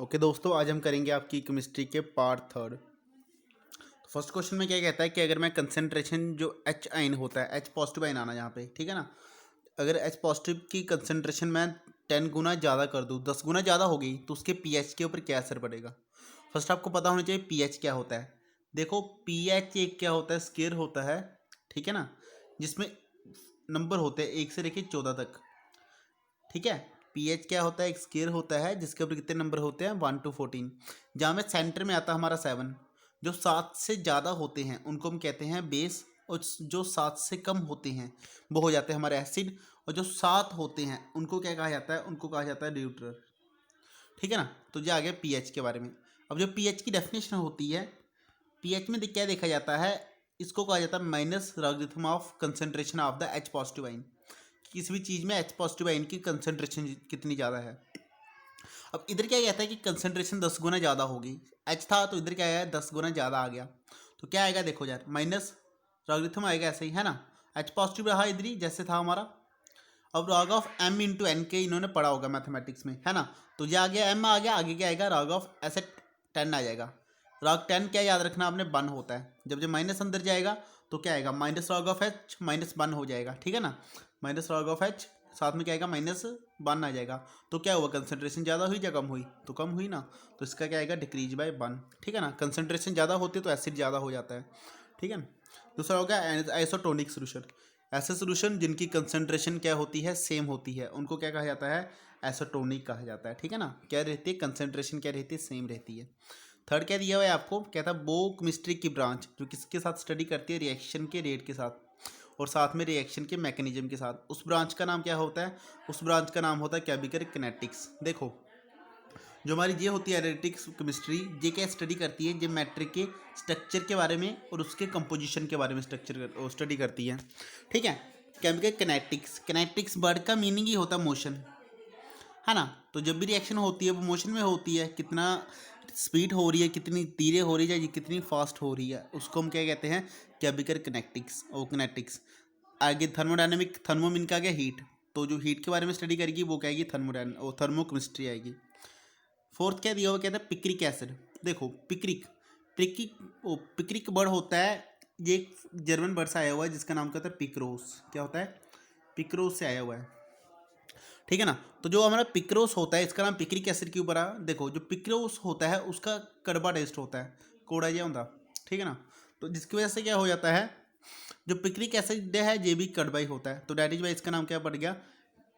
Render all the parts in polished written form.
Okay दोस्तों, आज हम करेंगे आपकी केमिस्ट्री के पार्ट थर्ड। तो फर्स्ट क्वेश्चन में क्या कहता है कि अगर मैं कंसंट्रेशन जो एच आइन होता है, एच पॉजिटिव आइन आना यहाँ पे, ठीक है ना। अगर एच पॉजिटिव की कंसंट्रेशन मैं 10 गुना ज़्यादा कर दूँ, 10 गुना ज़्यादा हो गई, तो उसके पीएच के ऊपर क्या असर पड़ेगा। फर्स्ट आपको पता होना चाहिए पीएच क्या होता है। देखो पीएच एक क्या होता है, स्केयर होता है, ठीक है ना, जिसमें नंबर होते हैं 1 से लेकर 14 तक, ठीक है। पीएच क्या होता है, एक स्केयर होता है जिसके ऊपर कितने नंबर होते हैं 1 to 14, जहाँ में सेंटर में आता है हमारा 7। जो 7 से ज़्यादा होते हैं उनको हम कहते हैं बेस, और जो 7 से कम होते हैं वो हो जाते हैं हमारे एसिड, और जो 7 होते हैं उनको क्या कहा जाता है, उनको कहा जाता है न्यूट्रल, ठीक है ना। तो ये आ गया पीएच के बारे में। अब जो पीएच की डेफिनेशन होती है, पीएच में क्या देखा जाता है, इसको कहा जाता है minus logarithm of concentration of the H positive ion. किसी भी चीज़ में एच पॉजिटिव आइन की कंसंट्रेशन कितनी ज़्यादा है। अब इधर क्या कहता है कि कंसंट्रेशन 10 गुना ज़्यादा होगी, एच था तो इधर क्या आया 10 गुना ज़्यादा आ गया, तो क्या आएगा देखो यार, माइनस लॉगरिथम आएगा ऐसे ही, है ना। एच पॉजिटिव रहा इधर ही जैसे था हमारा। अब log of M into N के इन्होंने पढ़ा होगा मैथमेटिक्स में, है ना। तो ये आ गया एम आ गया, आगे क्या आएगा लॉग ऑफ ऐसे 10 आ जाएगा। लॉग 10 क्या याद रखना आपने, 1 होता है। जब माइनस अंदर जाएगा तो क्या आएगा, minus log of H minus 1 हो जाएगा, ठीक है ना। माइनस लॉग ऑफ एच साथ में क्या आएगा, -1 आ जाएगा। तो क्या हुआ, कंसंट्रेशन ज़्यादा हुई या कम हुई, तो कम हुई ना। तो इसका क्या आएगा, डिक्रीज बाय 1, ठीक है ना। कंसंट्रेशन ज़्यादा होती है तो एसिड ज़्यादा हो जाता है, ठीक है ना। दूसरा हो गया आइसोटोनिक सोल्यूशन। ऐसे सोल्यूशन जिनकी कंसंट्रेशन क्या होती है, सेम होती है, उनको क्या कहा जाता है, आइसोटोनिक कहा जाता है, ठीक है ना। क्या रहती है, कंसंट्रेशन क्या रहती है, सेम रहती है। थर्ड क्या दिया हुआ है आपको, क्या था, वो केमिस्ट्री की ब्रांच जो किसके साथ स्टडी करती है, रिएक्शन के रेट के साथ और साथ में रिएक्शन के मैकेनिज्म के साथ। उस ब्रांच का नाम क्या होता है, उस ब्रांच का नाम होता है केमिकल किनेटिक्स। देखो जो हमारी ये होती है एनालिटिक्स केमिस्ट्री, ये क्या स्टडी करती है, ये मैट्रिक के स्ट्रक्चर के बारे में और उसके कंपोजिशन के बारे में स्टडी करती है, ठीक है। केमिकल किनेटिक्स, किनेटिक्स वर्ड का मीनिंग ही होता है मोशन, है ना। तो जब भी रिएक्शन होती है वो मोशन में होती है, कितना स्पीड हो रही है, कितनी धीरे हो रही है या कितनी फास्ट हो रही है, उसको हम क्या कहते हैं, केमिकल किनेटिक्स और किनेटिक्स। आगे थर्मोडायनेमिक, थर्मोमिन का गया हीट, तो जो हीट के बारे में स्टडी करेगी वो कहेगी थर्मोकेमिस्ट्री आएगी। फोर्थ क्या दिया हुआ, कहता है पिक्रिक एसिड। देखो पिक्रिक, पिक्रिक वर्ड होता है, ये एक जर्मन वर्ड से आया हुआ है जिसका नाम कहता है पिक्रोस। क्या होता है, पिक्रोस से आया हुआ है, ठीक है ना। तो जो हमारा पिक्रोस होता है, इसका नाम पिक्रिक एसिड के ऊपर आ, देखो जो पिक्रोस होता है उसका कड़वा टेस्ट होता है, कोड़ा ये होता, ठीक है ना। तो जिसकी वजह से क्या हो जाता है, जो पिक्रिक एसिड है ये भी कड़वा ही होता है, तो डैट इज वाई इसका नाम क्या पड़ गया,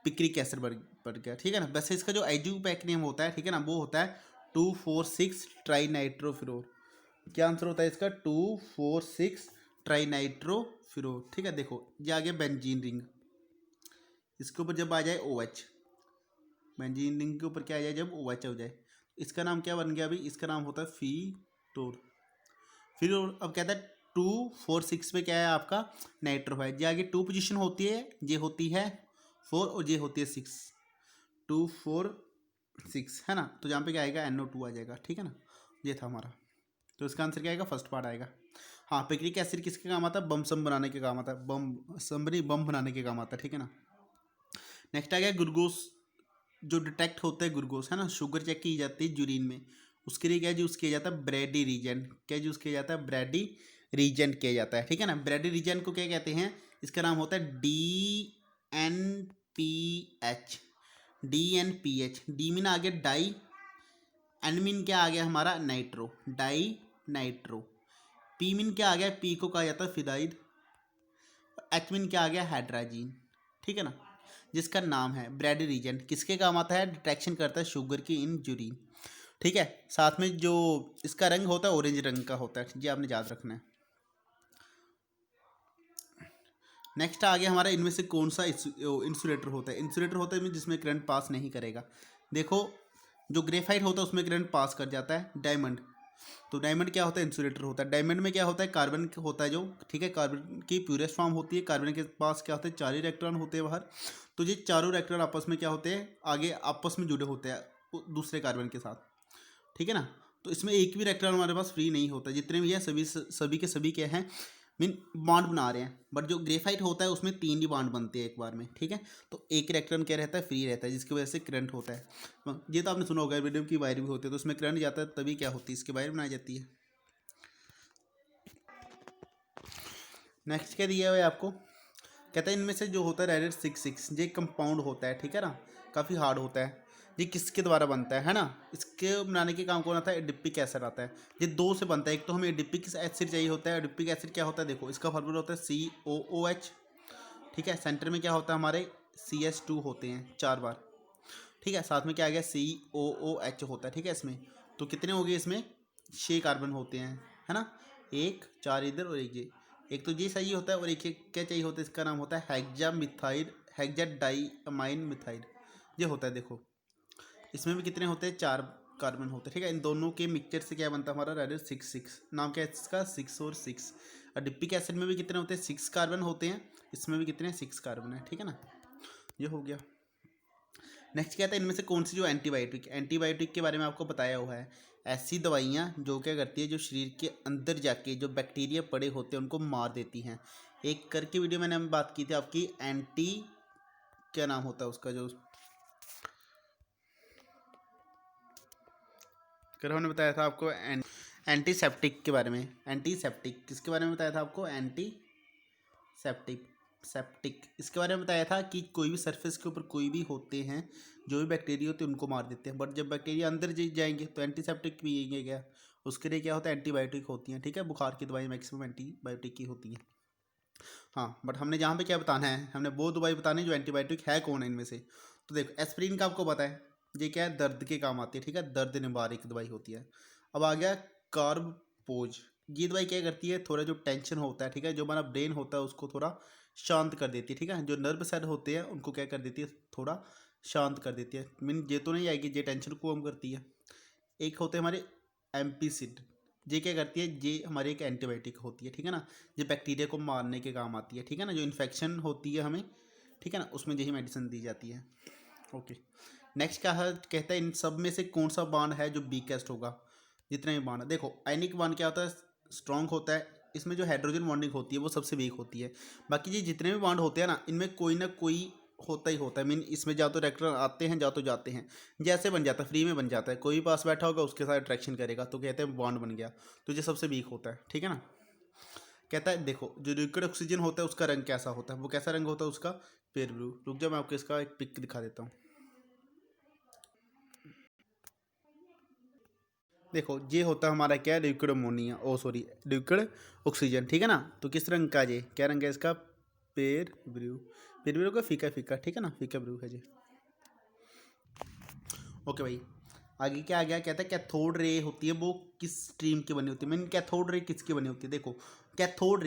पिक्रिक एसिड पड़ गया, ठीक है ना। वैसे इसका जो आइयूपैक नेम होता है, ठीक है ना, वो होता है 2,4,6 ट्राइनाइट्रोफिरोल। क्या आंसर होता है इसका, 2,4,6 ट्राइनाइट्रोफिरोल, ठीक है। देखो ये आ गया बेंजीन रिंग, इसके ऊपर जब आ जाए ओ एच, बेंजीन रिंग के ऊपर क्या आ जाए जब ओ एच हो जाए, इसका नाम क्या बन गया अभी, इसका नाम होता है फीटोर। फिर अब कहता है 2,4,6 पे क्या है आपका, नाइट्रोफाइड। ये आगे 2 पोजीशन होती है, ये होती है 4 और ये होती है 6, 2,4,6, है ना। तो यहाँ पे क्या आएगा, NO2 आ जाएगा, ठीक है ना। ये था हमारा, तो इसका आंसर क्या आएगा, फर्स्ट पार्ट आएगा। हाँ, पिक्रिक एसिड किसके काम आता है, बम सम बनाने के काम आता है, बम बनाने के काम आता है, ठीक है ना। नेक्स्ट आ गया ग्लूकोज, जो डिटेक्ट होता है ग्लूकोज, है ना, शुगर चेक की जाती है यूरिन में, उसके लिए क्या यूज़ किया जाता है, ब्रेडी रीजन। क्या यूज़ किया जाता है, ब्रेडी रीजन किया जाता है, ठीक है ना। ब्रेडी रीजन को क्या कहते हैं, इसका नाम होता है DNPH। DNPH, डी मीन आ गया डाई, एन मीन क्या आ गया हमारा, nitro, di nitro. P mean क्या आ गया, पी को कहा जाता है फिदाइल। एच मीन क्या आ गया, हाइड्राजीन, ठीक है ना। जिसका नाम है ब्रेडी रीजन, किसके काम आता है, डिटेक्शन करता है शुगर की इन यूरिन, ठीक है। साथ में जो इसका रंग होता है ऑरेंज रंग का होता है, जी आपने याद रखना है। नेक्स्ट आ गया हमारा, इनमें से कौन सा इंसुलेटर होता है, इंसुलेटर होता है जिसमें करंट पास नहीं करेगा। देखो जो ग्रेफाइट होता है उसमें करंट पास कर जाता है, डायमंड, तो डायमंड क्या होता है, इंसुलेटर होता है। डायमंड में क्या होता है, कार्बन होता है जो, ठीक है, कार्बन की प्यूरेस्ट फॉर्म होती है, कार्बन के पास क्या होता है, 4 इलेक्ट्रॉन होते हैं बाहर। तो ये चारों इलेक्ट्रॉन आपस में क्या होते हैं, आगे आपस में जुड़े होते हैं दूसरे कार्बन के साथ, ठीक है ना। तो इसमें एक भी इलेक्ट्रॉन हमारे पास फ्री नहीं होता, जितने भी हैं सभी के सभी क्या हैं, मीन बॉन्ड बना रहे हैं, बट जो ग्रेफाइट होता है उसमें 3 ही बॉन्ड बनते हैं एक बार में, ठीक है। तो एक इलेक्ट्रॉन क्या रहता है, फ्री रहता है, जिसकी वजह से करंट होता है। ये तो आपने सुना होगा मीडियम की वायर भी होती है, तो उसमें करंट जाता है तभी क्या होती है, इसकी वायर बनाई जाती है। नेक्स्ट क्या दिया हुआ है आपको, कहता है इनमें से जो होता है रेडियस 6 ये कंपाउंड होता है, ठीक है ना, काफ़ी हार्ड होता है। ये किसके द्वारा बनता है ना, इसके बनाने के काम कौन आता है, एडिपिक एसिड आता है। ये दो से बनता है, एक तो हमें एडिपिक एसिड चाहिए होता है। एडिपिक एसिड क्या होता है, देखो इसका फॉर्मूला होता है COOH, ठीक है। सेंटर में क्या होता है हमारे CS2 होते हैं 4 बार, ठीक है। साथ में क्या आ गया COOH होता है, ठीक है। इसमें तो कितने हो गए, इसमें 6 कार्बन होते हैं, है ना, 1 4 इधर और एक ये, एक तो ये सही होता है और एक क्या चाहिए होता है, इसका नाम होता है hexa methyl, hexa diamine methyl, ये होता है। देखो इसमें भी कितने होते हैं, 4 कार्बन होते हैं, ठीक है। इन दोनों के मिक्सचर से क्या बनता है हमारा रेडियस 6 नाम क्या है इसका, 6 और 6। और डिप्पिक एसिड में भी कितने होते हैं, 6 कार्बन होते हैं, इसमें भी कितने 6 कार्बन है, ठीक है ना, ये हो गया। नेक्स्ट क्या था, इनमें से कौन सी जो एंटीबायोटिक के बारे में आपको बताया हुआ है, ऐसी दवाइयाँ जो क्या करती है, जो शरीर के अंदर जाके जो बैक्टीरिया पड़े होते हैं उनको मार देती हैं। एक करके वीडियो मैंने बात की थी आपकी, एंटी क्या नाम होता है उसका, जो कर हमने बताया था आपको एंटीसेप्टिक के बारे में। एंटीसेप्टिक किसके बारे में बताया था आपको, सेप्टिक इसके बारे में बताया था कि कोई भी सरफेस के ऊपर कोई भी होते हैं, जो भी बैक्टीरिया होते हैं उनको मार देते हैं, बट जब बैक्टीरिया अंदर जाएंगे तो एंटीसेप्टिक पिएंगे क्या, उसके लिए क्या होता है, एंटीबायोटिक होती हैं, ठीक है। बुखार की दवाई मैक्सिमम एंटीबायोटिक की होती हैं। हाँ, बट हमने जहाँ पे क्या बताना है, हमने वो दवाई बतानी जो एंटीबायोटिक है कौन है इनमें से। तो देखो एस्पिरिन का आपको पता है, ये क्या है, दर्द के काम आती है, ठीक है, दर्द निवारक दवाई होती है। अब आ गया कार्बपोज, ये दवाई क्या करती है, थोड़ा जो टेंशन होता है, ठीक है, जो हमारा ब्रेन होता है उसको थोड़ा शांत कर देती है, ठीक है। जो नर्व सेल होते हैं उनको क्या कर देती है, थोड़ा शांत कर देती है। मीन ये तो नहीं आएगी, ये टेंशन को कम करती है। एक होते हैं हमारे एम्पीसिड, ये क्या करती है, ये हमारी एक एंटीबायोटिक होती है, ठीक है ना, ये बैक्टीरिया को मारने के काम आती है, ठीक है ना, जो इन्फेक्शन होती है हमें, ठीक है ना, उसमें यही मेडिसिन दी जाती है। ओके, नेक्स्ट क्या है, कहता है इन सब में से कौन सा बांड है जो वीकेस्ट होगा, जितने भी बांड है। देखो आयनिक बांड क्या होता है, स्ट्रॉन्ग होता है, इसमें जो हाइड्रोजन बॉन्डिंग होती है वो सबसे वीक होती है। बाकी ये जितने भी बांड होते हैं ना, इनमें कोई ना कोई होता ही होता है। मीन इसमें जा तो इलेक्ट्रॉन आते हैं, जा तो जाते हैं, जैसे बन जाता है, फ्री में बन जाता है, कोई भी पास बैठा होगा उसके साथ अट्रैक्शन करेगा, तो कहते हैं बॉन्ड बन गया, तो ये सबसे वीक होता है, ठीक है ना। कहता है देखो जो लिक्विड ऑक्सीजन होता है उसका रंग कैसा होता है, वो कैसा रंग होता है उसका, पेयर ब्लू। रुक जाओ मैं आपको इसका एक पिक दिखा देता हूँ। देखो ये होता है हमारा क्या है, लिक्विड अमोनिया, ओ सॉरी लिक्विड ऑक्सीजन, ठीक है ना। तो किस रंग का, ये क्या रंग है इसका, पेर ब्लू, पेर ब्लू का फीका फीका, ठीक है ना, फीका ब्लू है जी। ओके भाई, आगे क्या आ गया, कहता है कैथोड रे होती है वो किस स्ट्रीम की बनी होती है। मीन कैथोड रे किसकी बनी होती है, देखो कैथोड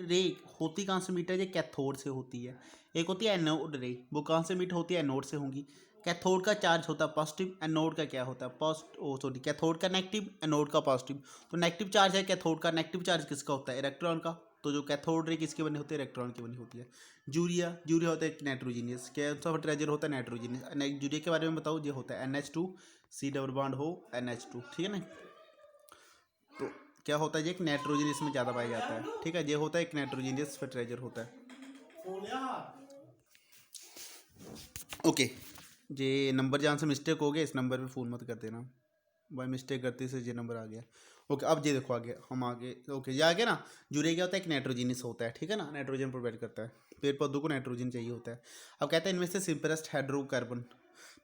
रे होती कहाँ से मीटर, ये कैथोड से होती है। एक होती है एनोड रे, वो कहाँ से मीट होती है, एनोड से होंगी। कैथोड का चार्ज होता है पॉजिटिव, एनोड का क्या होता है सॉरी कैथोड का नेगेटिव, एनोड का पॉजिटिव। तो नेगेटिव चार्ज है कैथोड का, नेगेटिव चार्ज किसका होता है, इलेक्ट्रॉन का। तो जो कैथोड रे किसकी बनी होती है, इलेक्ट्रॉन की बनी होती है। यूरिया होता है नाइट्रोजीनियस, क्या सा फर्टिलाइजर होता है, नाइट्रोजीनियस। यूरिया के बारे में बताओ, ये होता है NH2 C डबल बॉन्ड हो NH2, ठीक है ना। तो क्या होता है, ये एक नाइट्रोजन इसमें ज़्यादा पाया जाता है, ठीक है, ये होता है एक नाइट्रोजीनियस फर्टिलाइजर होता है। ओके, ये नंबर जहाँ से मिस्टेक हो गया इस नंबर पे फ़ोन मत कर देना, बाई मिस्टेक गलती से ये नंबर आ गया। ओके, अब ये देखो आगे हम आगे, ओके ये आगे ना, यूरिया क्या होता है, एक नाइट्रोजीनियस होता है, ठीक है ना, नाइट्रोजन प्रोवाइड करता है, पेड़ पौधों को नाइट्रोजन चाहिए होता है। अब कहता है इनमें से सिंपलेस्ट हाइड्रोकार्बन,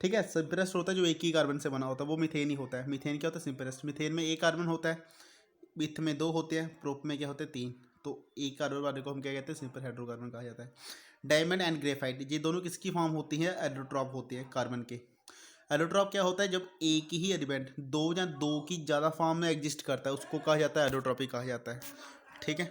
ठीक है, सिंपलेस्ट होता है जो एक ही कार्बन से बना होता है, वो मीथेन ही होता है। मीथेन क्या होता है, सिंपलेस्ट। मीथेन में एक कार्बन होता है, विथ में 2 होते हैं, प्रोप में क्या होते हैं 3। तो एक कार्बन वाले को हम क्या कहते हैं, सिंपल हाइड्रोकार्बन कहा जाता है। डायमंड एंड ग्रेफाइट, ये दोनों किसकी फॉर्म होती है, एलोट्रॉप होती है कार्बन के। एलोट्रॉप क्या होता है, जब एक ही एलिमेंट दो या दो की ज़्यादा फॉर्म में एग्जिस्ट करता है उसको कहा जाता है एलोट्रॉपी कहा जाता है, ठीक है।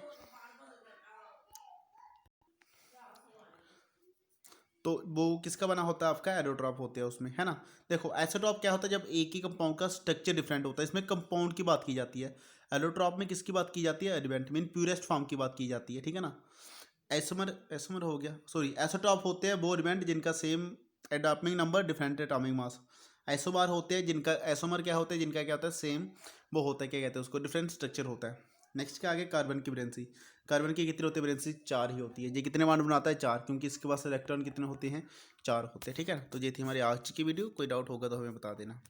तो वो किसका बना होता है, आपका एलोट्रॉप होते हैं उसमें, है ना। देखो एसोटॉप क्या होता है, जब एक ही कंपाउंड का स्ट्रक्चर डिफरेंट होता है, इसमें कंपाउंड की बात की जाती है। एलोट्रॉप में किसकी बात की जाती है, एलिमेंट मीन प्यूरेस्ट फॉर्म की बात की जाती है, ठीक है ना। एसोमर हो गया, सॉरी एसोटॉप होते हैं वो एलिमेंट जिनका same atomic number different atomic mass. Isobar होते हैं जिनका, एसोमर क्या होते हैं जिनका क्या होता है, सेम वो होता है, क्या कहते हैं उसको, डिफरेंट स्ट्रक्चर होता है। नेक्स्ट क्या आगे, कार्बन की वैलेंसी। कार्बन की कितनी होती है वैलेंसी, 4 ही होती है। ये कितने बॉन्ड बनाता है, 4, क्योंकि इसके पास इलेक्ट्रॉन कितने होते हैं, 4 होते हैं। ठीक है, तो ये थी हमारी आज की वीडियो। कोई डाउट होगा तो हमें बता देना।